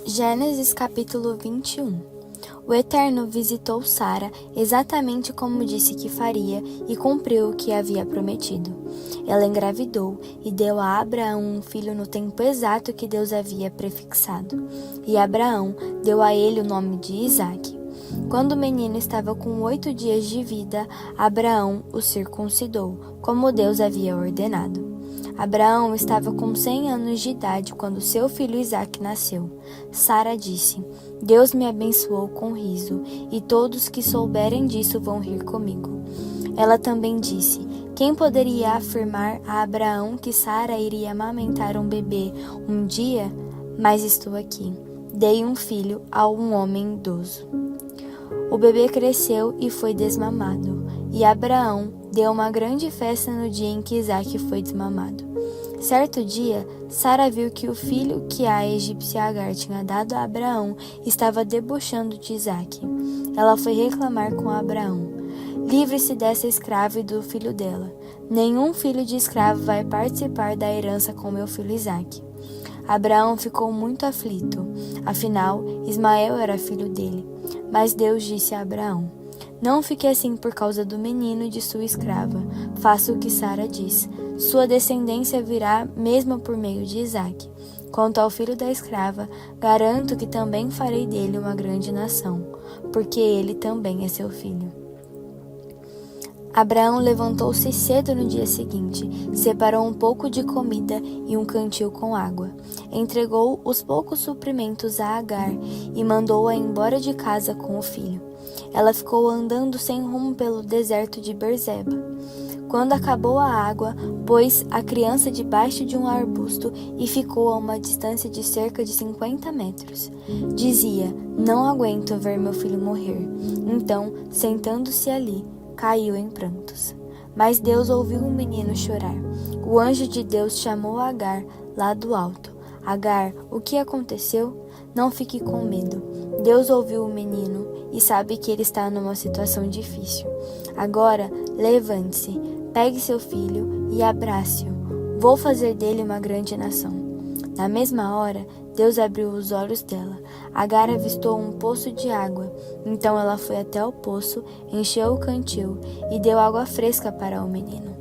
Gênesis capítulo 21. O Eterno visitou Sara exatamente como disse que faria e cumpriu o que havia prometido. Ela engravidou e deu a Abraão um filho no tempo exato que Deus havia prefixado. E Abraão deu a ele o nome de Isaque. Quando o menino estava com 8 dias de vida, Abraão o circuncidou, como Deus havia ordenado. Abraão estava com 100 anos de idade quando seu filho Isaque nasceu. Sara disse: Deus me abençoou com riso, e todos que souberem disso vão rir comigo. Ela também disse: quem poderia afirmar a Abraão que Sara iria amamentar um bebê um dia? Mas estou aqui. Dei um filho a um homem idoso. O bebê cresceu e foi desmamado, e Abraão deu uma grande festa no dia em que Isaque foi desmamado. Certo dia, Sara viu que o filho que a egípcia Agar tinha dado a Abraão estava debochando de Isaque. Ela foi reclamar com Abraão: livre-se dessa escrava e do filho dela. Nenhum filho de escravo vai participar da herança com meu filho Isaque. Abraão ficou muito aflito, afinal, Ismael era filho dele. Mas Deus disse a Abraão: não fique assim por causa do menino e de sua escrava. Faça o que Sara diz. Sua descendência virá mesmo por meio de Isaque. Quanto ao filho da escrava, garanto que também farei dele uma grande nação, porque ele também é seu filho. Abraão levantou-se cedo no dia seguinte, separou um pouco de comida e um cantil com água. Entregou os poucos suprimentos a Agar e mandou-a embora de casa com o filho. Ela ficou andando sem rumo pelo deserto de Berseba. Quando acabou a água, pôs a criança debaixo de um arbusto e ficou a uma distância de cerca de 50 metros. Dizia: não aguento ver meu filho morrer. Então, sentando-se ali, caiu em prantos. Mas Deus ouviu o menino chorar. O anjo de Deus chamou Agar lá do alto. Agar, o que aconteceu? Não fique com medo. Deus ouviu o menino e sabe que ele está numa situação difícil. Agora, levante-se, pegue seu filho e abrace-o. Vou fazer dele uma grande nação. Na mesma hora, Deus abriu os olhos dela. Agar avistou um poço de água. Então ela foi até o poço, encheu o cantil e deu água fresca para o menino.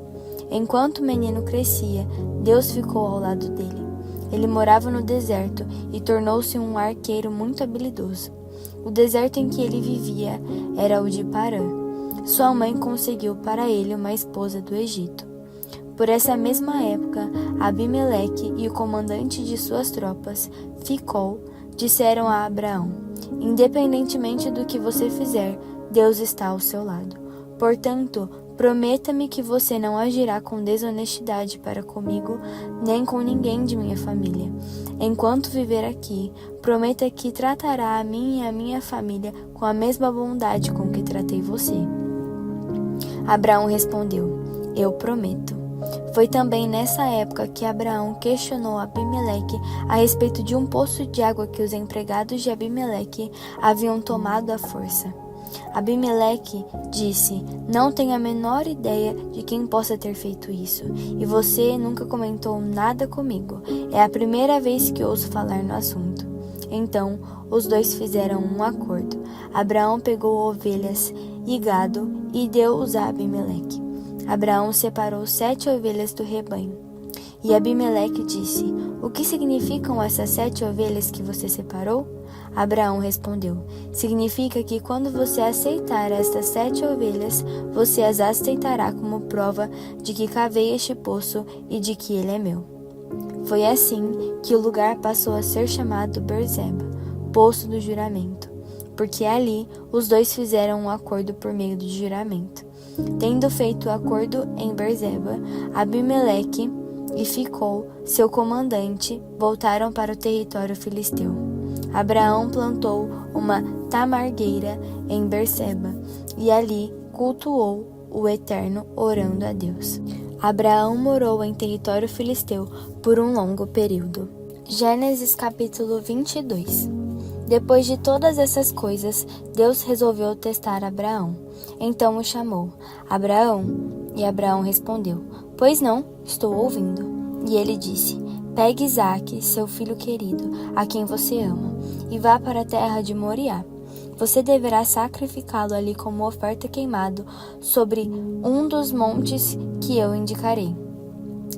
Enquanto o menino crescia, Deus ficou ao lado dele. Ele morava no deserto e tornou-se um arqueiro muito habilidoso. O deserto em que ele vivia era o de Parã. Sua mãe conseguiu para ele uma esposa do Egito. Por essa mesma época, Abimeleque e o comandante de suas tropas, Ficol, disseram a Abraão: independentemente do que você fizer, Deus está ao seu lado. Portanto, prometa-me que você não agirá com desonestidade para comigo, nem com ninguém de minha família. Enquanto viver aqui, prometa que tratará a mim e a minha família com a mesma bondade com que tratei você. Abraão respondeu: eu prometo. Foi também nessa época que Abraão questionou Abimeleque a respeito de um poço de água que os empregados de Abimeleque haviam tomado à força. Abimeleque disse: não tenho a menor ideia de quem possa ter feito isso, e você nunca comentou nada comigo. É a primeira vez que ouço falar no assunto. Então, os dois fizeram um acordo. Abraão pegou ovelhas e gado e deu-os a Abimeleque. Abraão separou 7 ovelhas do rebanho. E Abimeleque disse: o que significam essas 7 ovelhas que você separou? Abraão respondeu: significa que quando você aceitar estas 7 ovelhas, você as aceitará como prova de que cavei este poço e de que ele é meu. Foi assim que o lugar passou a ser chamado Berseba, Poço do Juramento, porque ali os dois fizeram um acordo por meio do juramento. Tendo feito o acordo em Berseba, Abimeleque e Ficol, seu comandante, voltaram para o território filisteu. Abraão plantou uma tamargueira em Berseba e ali cultuou o Eterno, orando a Deus. Abraão morou em território filisteu por um longo período. Gênesis capítulo 22. Depois de todas essas coisas, Deus resolveu testar Abraão. Então o chamou: Abraão. E Abraão respondeu: pois não, estou ouvindo. E ele disse: Pegue Isaque, seu filho querido, a quem você ama, e vá para a terra de Moriá. Você deverá sacrificá-lo ali como oferta queimada sobre um dos montes que eu indicarei.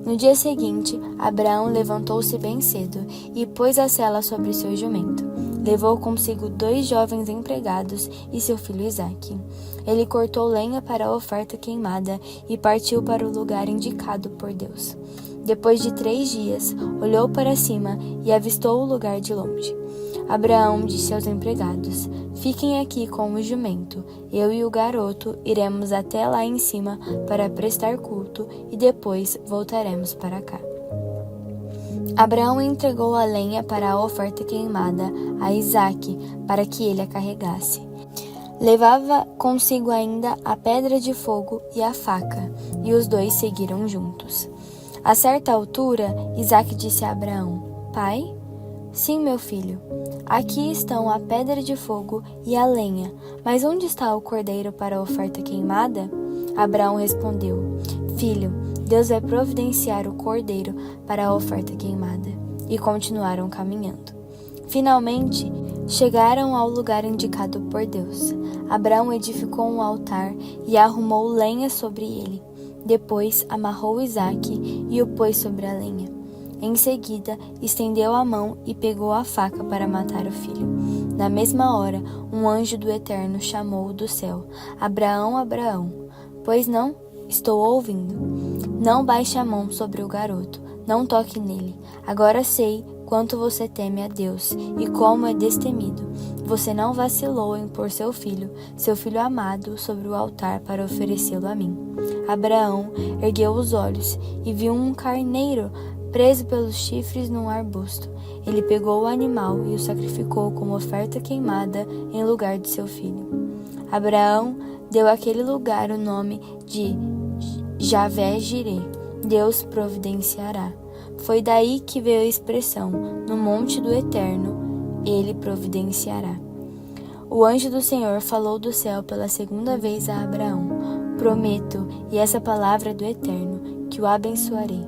No dia seguinte, Abraão levantou-se bem cedo e pôs a sela sobre seu jumento. Levou consigo 2 jovens empregados e seu filho Isaque. Ele cortou lenha para a oferta queimada e partiu para o lugar indicado por Deus. Depois de 3 dias, olhou para cima e avistou o lugar de longe. Abraão disse aos empregados: Fiquem aqui com o jumento. Eu e o garoto iremos até lá em cima para prestar culto e depois voltaremos para cá. Abraão entregou a lenha para a oferta queimada a Isaque para que ele a carregasse. Levava consigo ainda a pedra de fogo e a faca, e os 2 seguiram juntos. A certa altura, Isaque disse a Abraão: Pai? Sim, meu filho. Aqui estão a pedra de fogo e a lenha, mas onde está o cordeiro para a oferta queimada? Abraão respondeu: Filho, Deus vai providenciar o cordeiro para a oferta queimada. E continuaram caminhando. Finalmente, chegaram ao lugar indicado por Deus. Abraão edificou um altar e arrumou lenha sobre ele. Depois amarrou Isaque e o pôs sobre a lenha. Em seguida, estendeu a mão e pegou a faca para matar o filho. Na mesma hora, um anjo do Eterno chamou-o do céu: Abraão, Abraão. Pois não? Estou ouvindo. Não baixe a mão sobre o garoto, não toque nele. Agora sei quanto você teme a Deus e como é destemido. Você não vacilou em pôr seu filho amado, sobre o altar para oferecê-lo a mim. Abraão ergueu os olhos e viu um carneiro preso pelos chifres num arbusto. Ele pegou o animal e o sacrificou como oferta queimada em lugar de seu filho. Abraão deu àquele lugar o nome de Javé-Jirê, Deus providenciará. Foi daí que veio a expressão: no monte do Eterno, ele providenciará. O anjo do Senhor falou do céu pela 2ª vez a Abraão: Prometo, e essa palavra é do Eterno, que o abençoarei.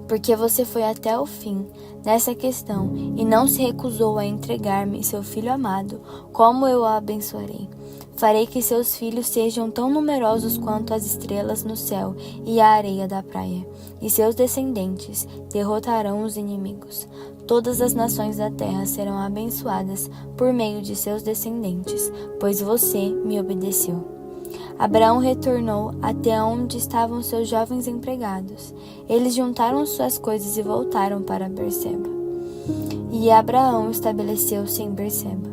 Porque você foi até o fim nessa questão e não se recusou a entregar-me seu filho amado, como eu o abençoarei. Farei que seus filhos sejam tão numerosos quanto as estrelas no céu e a areia da praia, e seus descendentes derrotarão os inimigos. Todas as nações da terra serão abençoadas por meio de seus descendentes, pois você me obedeceu. Abraão retornou até onde estavam seus jovens empregados. Eles juntaram suas coisas e voltaram para Berseba. E Abraão estabeleceu-se em Berseba.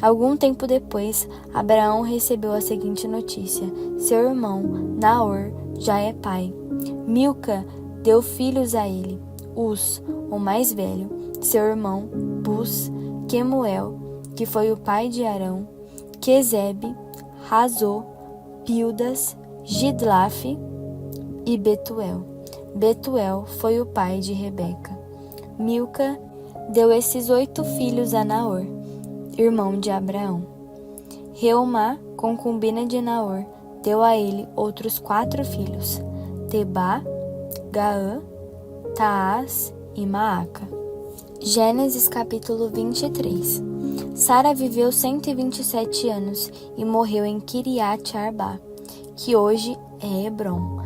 Algum tempo depois, Abraão recebeu a seguinte notícia: seu irmão, Naor, já é pai. Milca deu filhos a ele: Uz, o mais velho, seu irmão, Buz, Quemuel, que foi o pai de Arão, Quezebe, Razô, Pildas, Gidlaf e Betuel. Betuel foi o pai de Rebeca. Milca deu esses 8 filhos a Naor, irmão de Abraão. Reumá, concubina de Naor, deu a ele outros 4 filhos: Tebá, Gaã, Taás e Maaca. Gênesis capítulo 23. Sara viveu 127 anos e morreu em Kiriat Arbá, que hoje é Hebrom.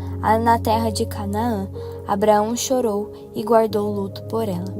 Na terra de Canaã, Abraão chorou e guardou luto por ela.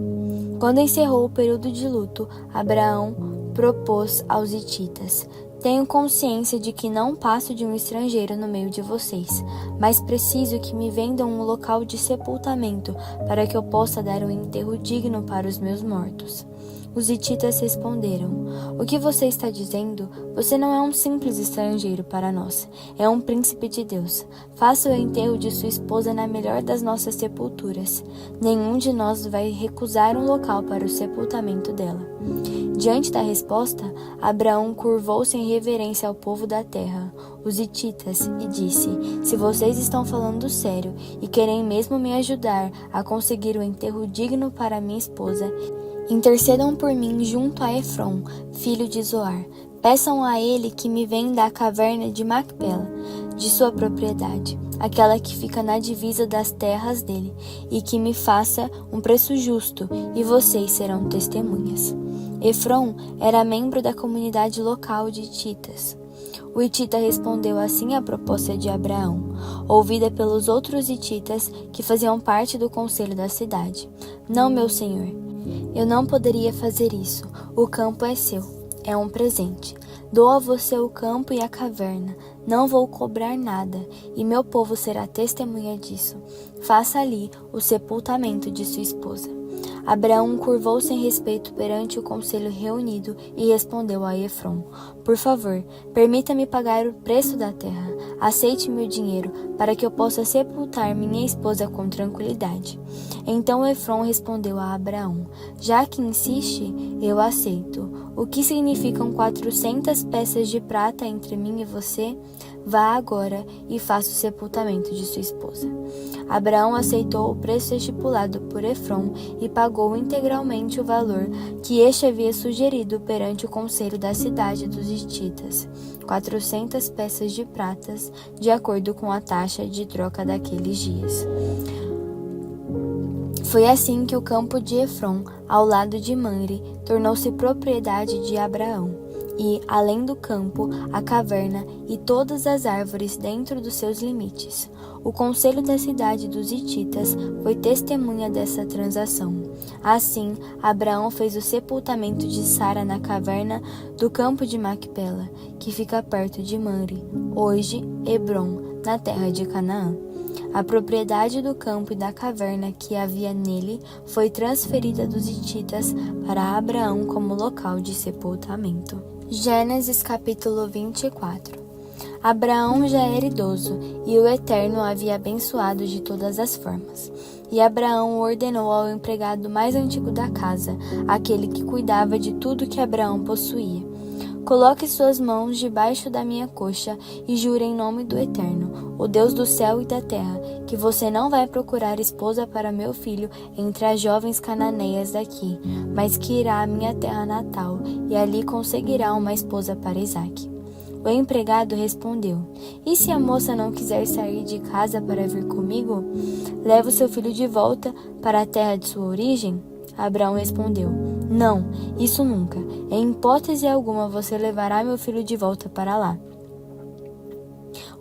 Quando encerrou o período de luto, Abraão propôs aos hititas: Tenho consciência de que não passo de um estrangeiro no meio de vocês, mas preciso que me vendam um local de sepultamento para que eu possa dar um enterro digno para os meus mortos. Os hititas responderam: O que você está dizendo? Você não é um simples estrangeiro para nós, é um príncipe de Deus. Faça o enterro de sua esposa na melhor das nossas sepulturas. Nenhum de nós vai recusar um local para o sepultamento dela. Diante da resposta, Abraão curvou-se em reverência ao povo da terra, os hititas, e disse: Se vocês estão falando sério e querem mesmo me ajudar a conseguir o enterro digno para minha esposa, intercedam por mim junto a Efron, filho de Zoar. Peçam a ele que me venda a caverna de Macpela. de sua propriedade, aquela que fica na divisa das terras dele, e que me faça um preço justo, e vocês serão testemunhas. Efron era membro da comunidade local de hititas. O hitita respondeu assim à proposta de Abraão, ouvida pelos outros hititas que faziam parte do conselho da cidade. Não, meu senhor, eu não poderia fazer isso. O campo é seu, é um presente. Dou a você o campo e a caverna. Não vou cobrar nada, e meu povo será testemunha disso. Faça ali o sepultamento de sua esposa. Abraão curvou-se em respeito perante o conselho reunido e respondeu a Efron: Por favor, permita-me pagar o preço da terra. Aceite meu dinheiro, para que eu possa sepultar minha esposa com tranquilidade. Então Efron respondeu a Abraão: Já que insiste, eu aceito. O que significam 400 peças de prata entre mim e você? Vá agora e faça o sepultamento de sua esposa. Abraão aceitou o preço estipulado por Efron e pagou integralmente o valor que este havia sugerido perante o conselho da cidade dos hititas, 400 peças de pratas, de acordo com a taxa de troca daqueles dias. Foi assim que o campo de Efron, ao lado de Mamre, tornou-se propriedade de Abraão. E, além do campo, a caverna e todas as árvores dentro dos seus limites. O conselho da cidade dos hititas foi testemunha dessa transação. Assim, Abraão fez o sepultamento de Sara na caverna do campo de Macpela, que fica perto de Mamre, hoje Hebrom, na terra de Canaã. A propriedade do campo e da caverna que havia nele foi transferida dos hititas para Abraão como local de sepultamento. Gênesis capítulo 24. Abraão já era idoso, e o Eterno o havia abençoado de todas as formas. E Abraão ordenou ao empregado mais antigo da casa, aquele que cuidava de tudo que Abraão possuía: Coloque suas mãos debaixo da minha coxa e jure em nome do Eterno, o Deus do céu e da terra, que você não vai procurar esposa para meu filho entre as jovens cananeias daqui, mas que irá à minha terra natal e ali conseguirá uma esposa para Isaque. O empregado respondeu: E se a moça não quiser sair de casa para vir comigo? Leva o seu filho de volta para a terra de sua origem? Abraão respondeu: Não, isso nunca. Em hipótese alguma você levará meu filho de volta para lá.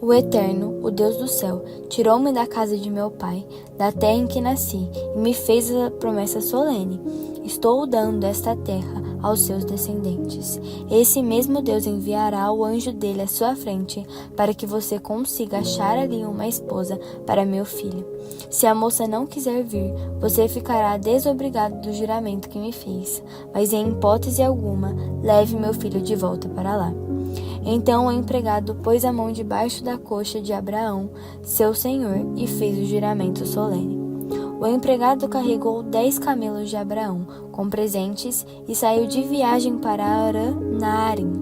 O Eterno, o Deus do céu, tirou-me da casa de meu pai, da terra em que nasci, e me fez a promessa solene: Estou dando esta terra aos seus descendentes. Esse mesmo Deus enviará o anjo dele à sua frente, para que você consiga achar ali uma esposa para meu filho. Se a moça não quiser vir, você ficará desobrigado do juramento que me fez, mas em hipótese alguma, leve meu filho de volta para lá. Então o empregado pôs a mão debaixo da coxa de Abraão, seu senhor, e fez o juramento solene. O empregado carregou 10 camelos de Abraão, com presentes, e saiu de viagem para Arã-Naarim,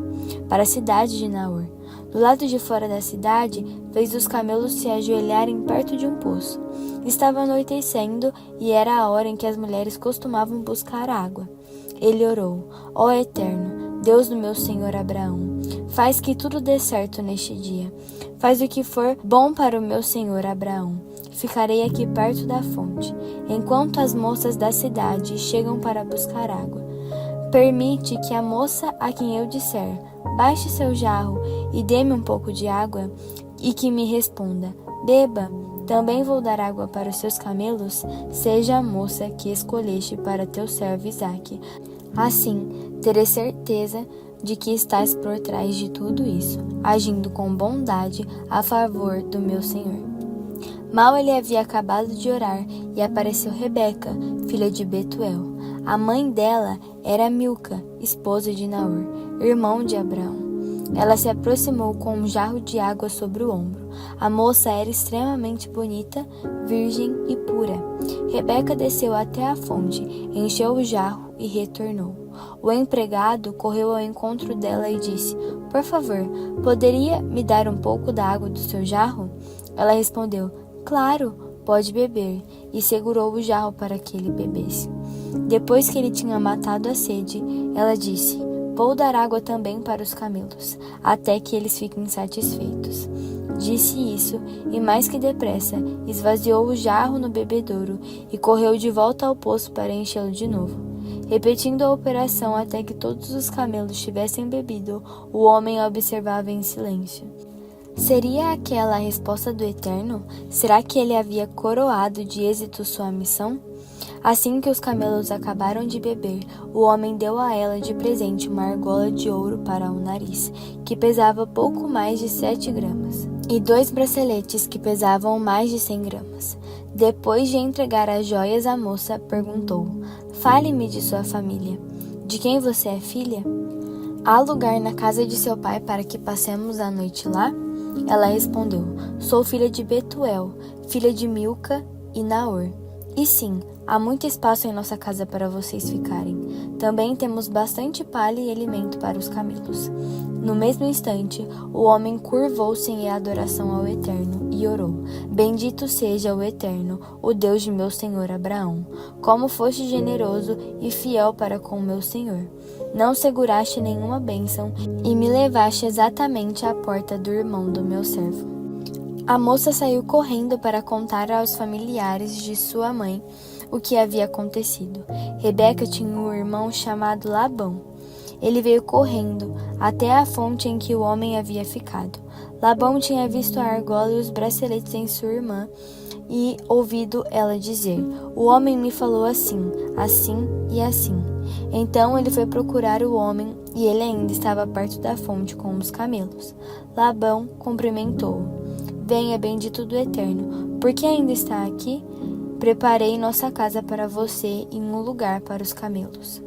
para a cidade de Naor. Do lado de fora da cidade, fez os camelos se ajoelharem perto de um poço. Estava anoitecendo, e era a hora em que as mulheres costumavam buscar água. Ele orou: Ó Eterno, Deus do meu senhor Abraão, faz que tudo dê certo neste dia. Faz o que for bom para o meu senhor Abraão. Ficarei aqui perto da fonte, enquanto as moças da cidade chegam para buscar água. Permite que a moça a quem eu disser: Baixe seu jarro e dê-me um pouco de água, e que me responda: Beba, também vou dar água para os seus camelos, seja a moça que escolheste para teu servo Isaque. Assim, terei certeza de que estás por trás de tudo isso, agindo com bondade a favor do meu senhor. Mal ele havia acabado de orar, e apareceu Rebeca, filha de Betuel. A mãe dela era Milca, esposa de Naor, irmão de Abraão. Ela se aproximou com um jarro de água sobre o ombro. A moça era extremamente bonita, virgem e pura. Rebeca desceu até a fonte, encheu o jarro e retornou. O empregado correu ao encontro dela e disse: Por favor, poderia me dar um pouco da água do seu jarro? Ela respondeu: Claro, pode beber, e segurou o jarro para que ele bebesse. Depois que ele tinha matado a sede, ela disse: Vou dar água também para os camelos, até que eles fiquem satisfeitos. Disse isso, e mais que depressa, esvaziou o jarro no bebedouro e correu de volta ao poço para enchê-lo de novo. Repetindo a operação até que todos os camelos tivessem bebido, o homem observava em silêncio. Seria aquela a resposta do Eterno? Será que ele havia coroado de êxito sua missão? Assim que os camelos acabaram de beber, o homem deu a ela de presente uma argola de ouro para o nariz, que pesava pouco mais de 7 gramas, e 2 braceletes que pesavam mais de 100 gramas. Depois de entregar as joias à moça, perguntou: Fale-me de sua família. De quem você é filha? Há lugar na casa de seu pai para que passemos a noite lá? Ela respondeu: Sou filha de Betuel, filha de Milca e Naor. E sim, há muito espaço em nossa casa para vocês ficarem. Também temos bastante palha e alimento para os camelos. No mesmo instante, o homem curvou-se em adoração ao Eterno e orou: Bendito seja o Eterno, o Deus de meu senhor Abraão. Como foste generoso e fiel para com meu senhor. Não seguraste nenhuma bênção e me levaste exatamente à porta do irmão do meu servo. A moça saiu correndo para contar aos familiares de sua mãe o que havia acontecido. Rebeca tinha um irmão chamado Labão. Ele veio correndo até a fonte em que o homem havia ficado. Labão tinha visto a argola e os braceletes em sua irmã e ouvido ela dizer: O homem me falou assim, assim e assim. Então ele foi procurar o homem e ele ainda estava perto da fonte com os camelos. Labão cumprimentou-o. Venha, bendito do Eterno, por que ainda está aqui? Preparei nossa casa para você e um lugar para os camelos.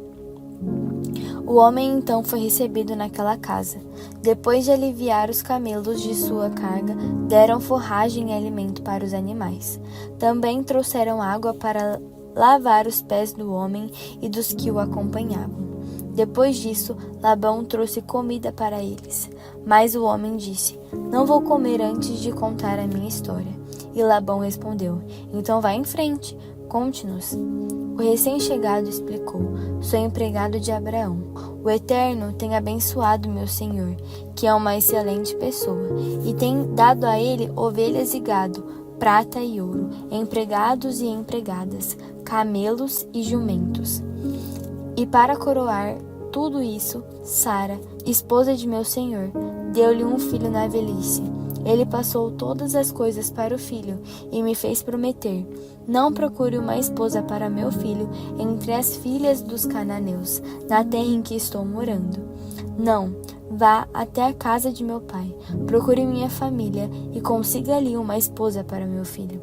O homem então foi recebido naquela casa. Depois de aliviar os camelos de sua carga, deram forragem e alimento para os animais. Também trouxeram água para lavar os pés do homem e dos que o acompanhavam. Depois disso, Labão trouxe comida para eles. Mas o homem disse: Não vou comer antes de contar a minha história. E Labão respondeu: Então vá em frente, conte-nos. O recém-chegado explicou: Sou empregado de Abraão. O Eterno tem abençoado meu senhor, que é uma excelente pessoa, e tem dado a ele ovelhas e gado, prata e ouro, empregados e empregadas, camelos e jumentos. E para coroar tudo isso, Sara, esposa de meu senhor, deu-lhe um filho na velhice. Ele passou todas as coisas para o filho e me fez prometer: Não procure uma esposa para meu filho entre as filhas dos cananeus, na terra em que estou morando. Não, vá até a casa de meu pai, procure minha família e consiga ali uma esposa para meu filho.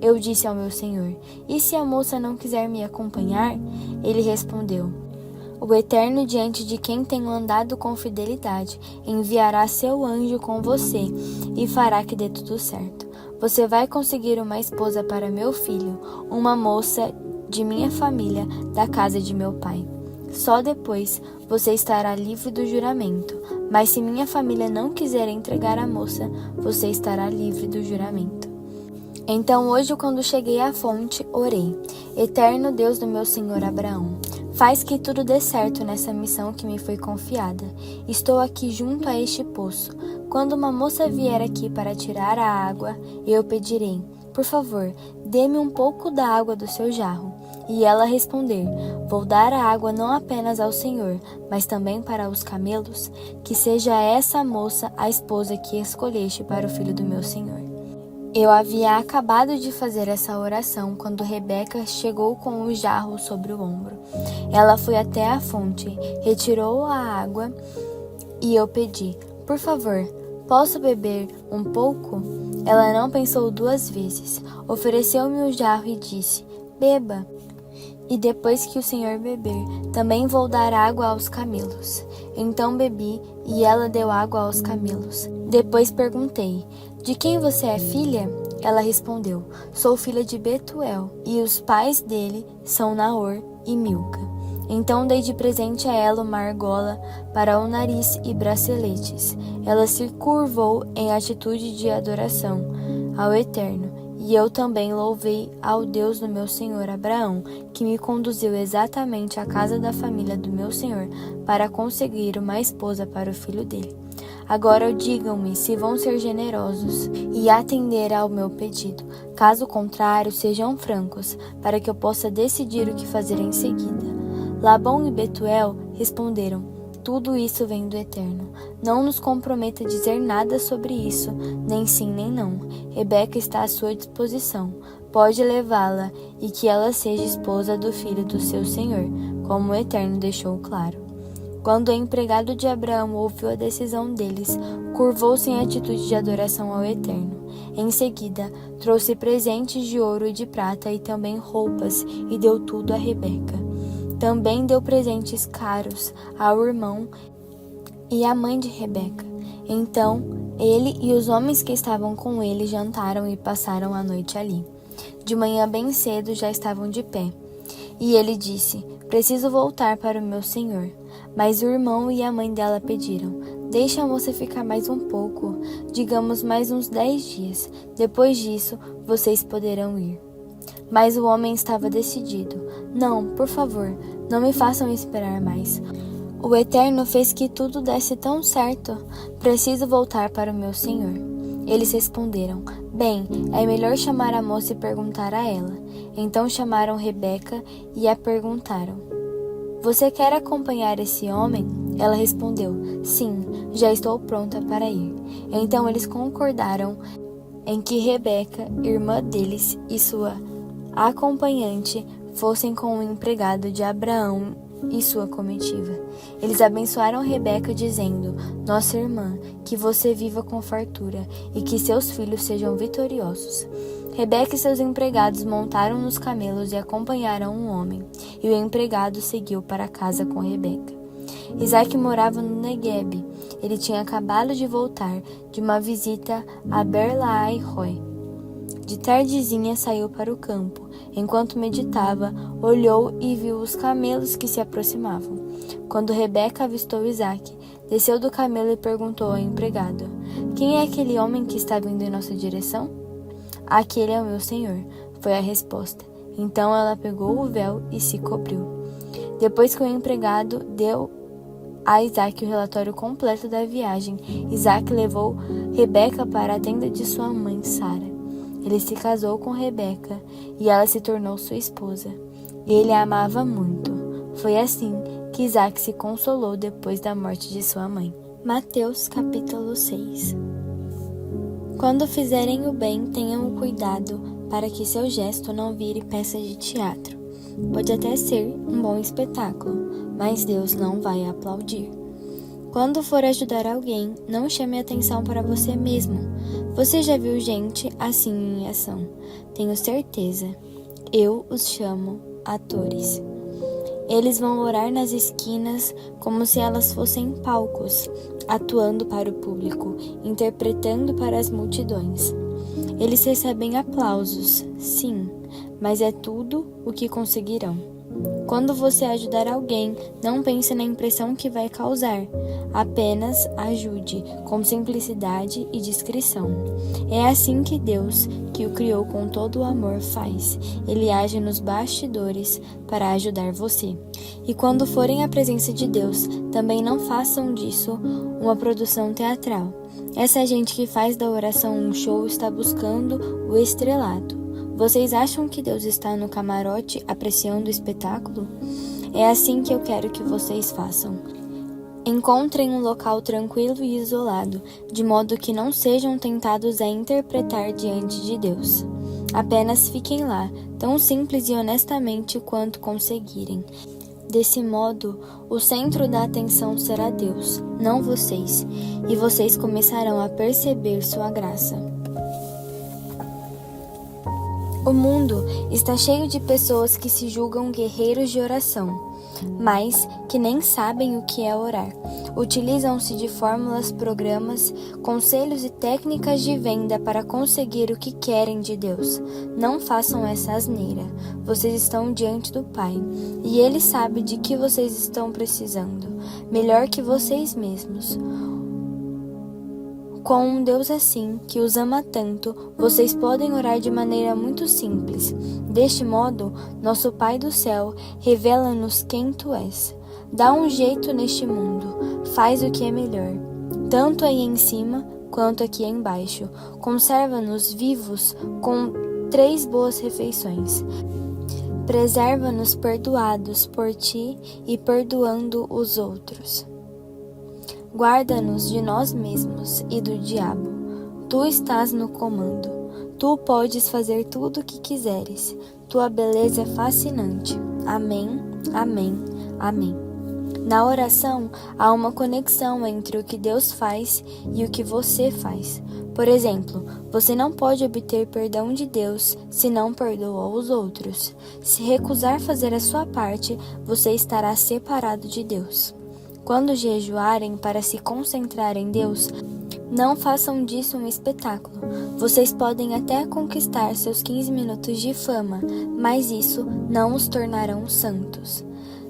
Eu disse ao meu senhor: E se a moça não quiser me acompanhar? Ele respondeu: O Eterno, diante de quem tenho andado com fidelidade, enviará seu anjo com você e fará que dê tudo certo. Você vai conseguir uma esposa para meu filho, uma moça de minha família, da casa de meu pai. Só depois você estará livre do juramento. Mas se minha família não quiser entregar a moça, você estará livre do juramento. Então hoje, quando cheguei à fonte, orei: Eterno Deus do meu senhor Abraão, faz que tudo dê certo nessa missão que me foi confiada. Estou aqui junto a este poço. Quando uma moça vier aqui para tirar a água, eu pedirei: Por favor, dê-me um pouco da água do seu jarro. E ela responder: Vou dar a água não apenas ao Senhor, mas também para os camelos. Que seja essa moça a esposa que escolheste para o filho do meu senhor. Eu havia acabado de fazer essa oração quando Rebeca chegou com o jarro sobre o ombro. Ela foi até a fonte, retirou a água e eu pedi: Por favor, posso beber um pouco? Ela não pensou 2 vezes. Ofereceu-me o jarro e disse: Beba. E depois que o Senhor beber, também vou dar água aos camelos. Então bebi e ela deu água aos camelos. Depois perguntei: De quem você é filha? Ela respondeu: Sou filha de Betuel, e os pais dele são Naor e Milca. Então dei de presente a ela uma argola para o nariz e braceletes. Ela se curvou em atitude de adoração ao Eterno, e eu também louvei ao Deus do meu senhor Abraão, que me conduziu exatamente à casa da família do meu senhor para conseguir uma esposa para o filho dele. Agora digam-me se vão ser generosos e atender ao meu pedido. Caso contrário, sejam francos, para que eu possa decidir o que fazer em seguida. Labão e Betuel responderam: tudo isso vem do Eterno. Não nos comprometa a dizer nada sobre isso, nem sim nem não. Rebeca está à sua disposição. Pode levá-la e que ela seja esposa do filho do seu senhor, como o Eterno deixou claro. Quando o empregado de Abraão ouviu a decisão deles, curvou-se em atitude de adoração ao Eterno. Em seguida, trouxe presentes de ouro e de prata e também roupas, e deu tudo a Rebeca. Também deu presentes caros ao irmão e à mãe de Rebeca. Então, ele e os homens que estavam com ele jantaram e passaram a noite ali. De manhã bem cedo já estavam de pé. E ele disse: preciso voltar para o meu senhor. Mas o irmão e a mãe dela pediram: deixa a moça ficar mais um pouco, digamos mais uns 10 dias. Depois disso, vocês poderão ir. Mas o homem estava decidido: não, por favor, não me façam esperar mais. O Eterno fez que tudo desse tão certo. Preciso voltar para o meu senhor. Eles responderam: bem, é melhor chamar a moça e perguntar a ela. Então chamaram Rebeca e a perguntaram: você quer acompanhar esse homem? Ela respondeu: sim, já estou pronta para ir. Então eles concordaram em que Rebeca, irmã deles, e sua acompanhante fossem com o empregado de Abraão e sua comitiva. Eles abençoaram Rebeca, dizendo: nossa irmã, que você viva com fartura e que seus filhos sejam vitoriosos. Rebeca e seus empregados montaram nos camelos e acompanharam um homem, e o empregado seguiu para casa com Rebeca. Isaac morava no Neguebe. Ele tinha acabado de voltar de uma visita a Beer-lahai-roi. De tardezinha saiu para o campo. Enquanto meditava, olhou e viu os camelos que se aproximavam. Quando Rebeca avistou Isaac, desceu do camelo e perguntou ao empregado: quem é aquele homem que está vindo em nossa direção? Aquele é o meu senhor, foi a resposta. Então ela pegou o véu e se cobriu. Depois que o empregado deu a Isaac o relatório completo da viagem, Isaac levou Rebeca para a tenda de sua mãe Sara. Ele se casou com Rebeca e ela se tornou sua esposa. Ele a amava muito. Foi assim que Isaac se consolou depois da morte de sua mãe. Mateus capítulo 6. Quando fizerem o bem, tenham cuidado para que seu gesto não vire peça de teatro. Pode até ser um bom espetáculo, mas Deus não vai aplaudir. Quando for ajudar alguém, não chame atenção para você mesmo. Você já viu gente assim em ação? Tenho certeza. Eu os chamo atores. Eles vão orar nas esquinas como se elas fossem palcos, atuando para o público, interpretando para as multidões. Eles recebem aplausos, sim, mas é tudo o que conseguirão. Quando você ajudar alguém, não pense na impressão que vai causar. Apenas ajude com simplicidade e discrição. É assim que Deus, que o criou com todo o amor, faz. Ele age nos bastidores para ajudar você. E quando forem à presença de Deus, também não façam disso uma produção teatral. Essa gente que faz da oração um show está buscando o estrelato. Vocês acham que Deus está no camarote apreciando o espetáculo? É assim que eu quero que vocês façam. Encontrem um local tranquilo e isolado, de modo que não sejam tentados a interpretar diante de Deus. Apenas fiquem lá, tão simples e honestamente quanto conseguirem. Desse modo, o centro da atenção será Deus, não vocês, e vocês começarão a perceber sua graça. O mundo está cheio de pessoas que se julgam guerreiros de oração, mas que nem sabem o que é orar. Utilizam-se de fórmulas, programas, conselhos e técnicas de venda para conseguir o que querem de Deus. Não façam essa asneira. Vocês estão diante do Pai, e Ele sabe de que vocês estão precisando, melhor que vocês mesmos. Com um Deus assim, que os ama tanto, vocês podem orar de maneira muito simples. Deste modo, nosso Pai do céu revela-nos quem Tu és. Dá um jeito neste mundo, faz o que é melhor. tanto aí em cima quanto aqui embaixo. Conserva-nos vivos com 3 boas refeições. Preserva-nos perdoados por ti e perdoando os outros. Guarda-nos de nós mesmos e do diabo. Tu estás no comando. Tu podes fazer tudo o que quiseres. Tua beleza é fascinante. Amém, amém, amém. Na oração, há uma conexão entre o que Deus faz e o que você faz. Por exemplo, você não pode obter perdão de Deus se não perdoa os outros. Se recusar fazer a sua parte, você estará separado de Deus. Quando jejuarem para se concentrar em Deus, não façam disso um espetáculo. Vocês podem até conquistar seus 15 minutos de fama, mas isso não os tornarão santos.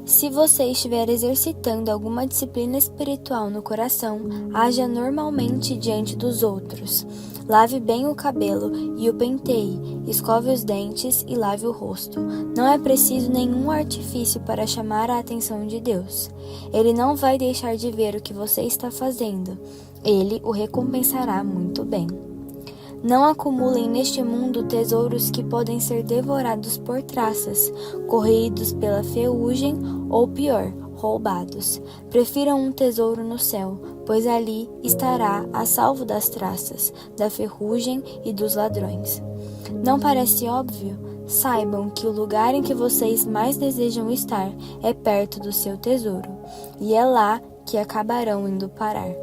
Se você estiver exercitando alguma disciplina espiritual no coração, haja normalmente diante dos outros. Lave bem o cabelo e o penteie, escove os dentes e lave o rosto. Não é preciso nenhum artifício para chamar a atenção de Deus. Ele não vai deixar de ver o que você está fazendo. Ele o recompensará muito bem. Não acumulem neste mundo tesouros que podem ser devorados por traças, corroídos pela ferrugem ou pior, roubados. Prefiram um tesouro no céu, pois ali estará a salvo das traças, da ferrugem e dos ladrões. Não parece óbvio? Saibam que o lugar em que vocês mais desejam estar é perto do seu tesouro, e é lá que acabarão indo parar.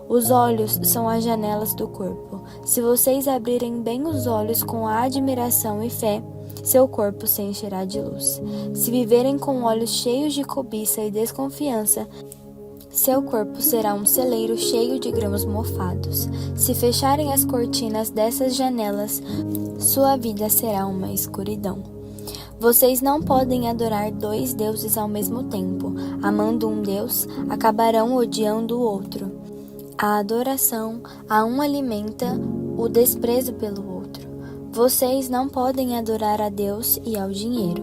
Os olhos são as janelas do corpo. Se vocês abrirem bem os olhos com admiração e fé, seu corpo se encherá de luz. Se viverem com olhos cheios de cobiça e desconfiança, seu corpo será um celeiro cheio de grãos mofados. Se fecharem as cortinas dessas janelas, sua vida será uma escuridão. Vocês não podem adorar 2 deuses ao mesmo tempo. Amando um Deus, acabarão odiando o outro. A adoração a um alimenta o desprezo pelo outro. Vocês não podem adorar a Deus e ao dinheiro.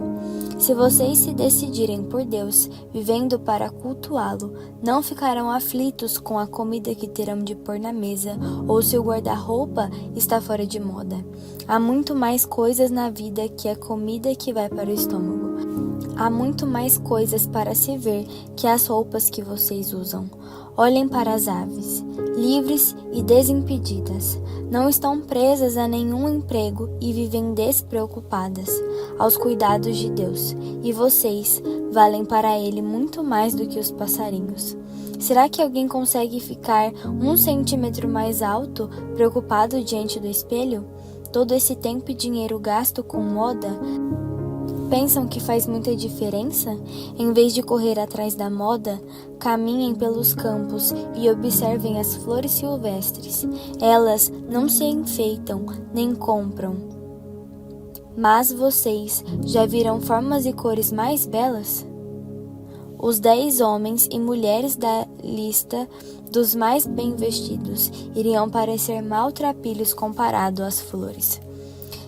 Se vocês se decidirem por Deus, vivendo para cultuá-lo, não ficarão aflitos com a comida que terão de pôr na mesa ou se o guarda-roupa está fora de moda. Há muito mais coisas na vida que a comida que vai para o estômago. Há muito mais coisas para se ver que as roupas que vocês usam. Olhem para as aves, livres e desimpedidas. Não estão presas a nenhum emprego e vivem despreocupadas aos cuidados de Deus. E vocês valem para Ele muito mais do que os passarinhos. Será que alguém consegue ficar 1 centímetro mais alto, preocupado diante do espelho? Todo esse tempo e dinheiro gasto com moda? Pensam que faz muita diferença? Em vez de correr atrás da moda, caminhem pelos campos e observem as flores silvestres. Elas não se enfeitam nem compram. Mas vocês já viram formas e cores mais belas? Os 10 homens e mulheres da lista dos mais bem vestidos iriam parecer maltrapilhos comparado às flores.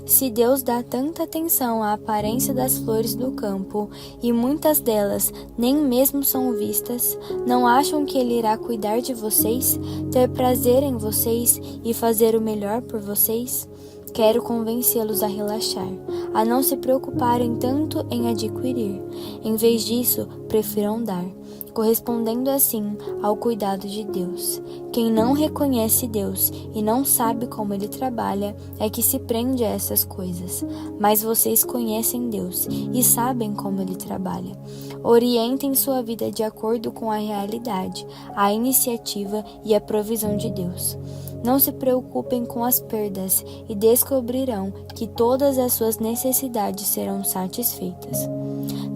Se Deus dá tanta atenção à aparência das flores do campo, e muitas delas nem mesmo são vistas, não acham que Ele irá cuidar de vocês, ter prazer em vocês e fazer o melhor por vocês? Quero convencê-los a relaxar, a não se preocuparem tanto em adquirir. Em vez disso, prefiram dar, correspondendo assim ao cuidado de Deus. Quem não reconhece Deus e não sabe como Ele trabalha é que se prende a essas coisas. Mas vocês conhecem Deus e sabem como Ele trabalha. Orientem sua vida de acordo com a realidade, a iniciativa e a provisão de Deus. Não se preocupem com as perdas e descobrirão que todas as suas necessidades serão satisfeitas.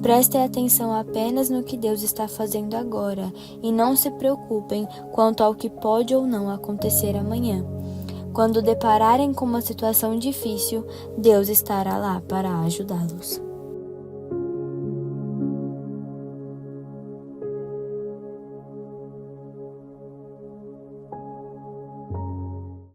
Prestem atenção apenas no que Deus está fazendo agora e não se preocupem quanto ao que pode ou não acontecer amanhã. Quando depararem com uma situação difícil, Deus estará lá para ajudá-los.